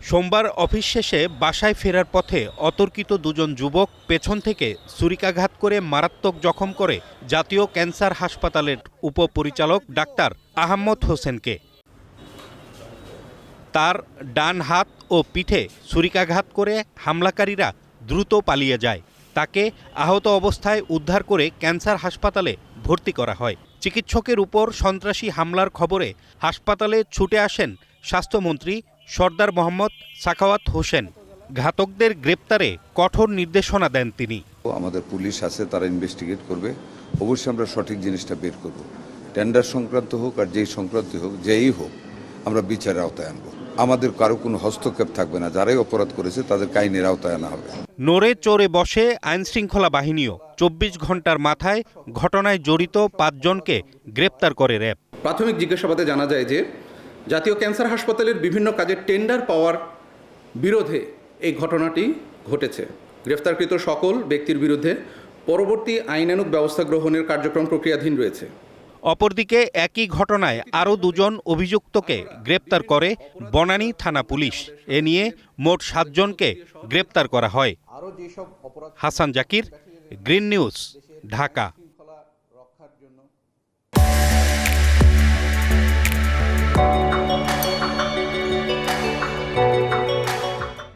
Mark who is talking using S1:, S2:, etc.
S1: সোমবার অফিস শেষে বাসায় ফেরার পথে অতর্কিত দুজন যুবক পেছন থেকে ছুরিকাঘাত করে মারাত্মক জখম করে জাতীয় ক্যান্সার হাসপাতালের উপপরিচালক ডাক্তার আহমদ হোসেনকে। তার ডান হাত ও পিঠে ছুরিকাঘাত করে হামলাকারীরা দ্রুত পালিয়ে যায়। তাকে আহত অবস্থায় উদ্ধার করে ক্যান্সার হাসপাতালে ভর্তি করা হয়। চিকিৎসকের উপর সন্ত্রাসী হামলার খবরে হাসপাতালে ছুটে আসেন স্বাস্থ্যমন্ত্রী সরদার মোহাম্মদ সাখাওয়াত হোসেন। ঘাতকদের গ্রেপ্তারে কঠোর নির্দেশনা দেন তিনি।
S2: আমাদের পুলিশ আছে, তারা ইনভেস্টিগেট করবে, অবশ্যই আমরা সঠিক জিনিসটা বের করব। টেন্ডার সংক্রান্ত হোক আর যেই সংক্রান্ত হোক, যেই হোক, আমরা বিচারের আওতায় আনবো। আমাদের কারো কোনো হস্তক্ষেপ থাকবে না। যারাই অপরাধ করেছে তাদের আইনের আওতায় আনা হবে।
S1: নড়ে চড়ে বসে আইনশৃঙ্খলা বাহিনীও ২৪ ঘন্টার মাথায় ঘটনায় জড়িত ৫ জনকে গ্রেপ্তার করে র্যাব।
S3: প্রাথমিক জিজ্ঞাসাবাদে জানা যায় যে জাতীয় ক্যান্সার হাসপাতালের বিভিন্ন কাজের টেন্ডার পাওয়ার বিরোধে এই ঘটনাটি ঘটেছে। গ্রেফতারকৃত সকল ব্যক্তির বিরুদ্ধে পরবর্তী আইনানুগ ব্যবস্থা গ্রহণের কার্যক্রম প্রক্রিয়াধীন রয়েছে।
S1: অপরদিকে একই ঘটনায় আরও ২ জন অভিযুক্তকে গ্রেপ্তার করে বনানী থানা পুলিশ। এ নিয়ে মোট ৭ জনকে গ্রেপ্তার করা হয়। Hasan Zakir, green news, Dhaka.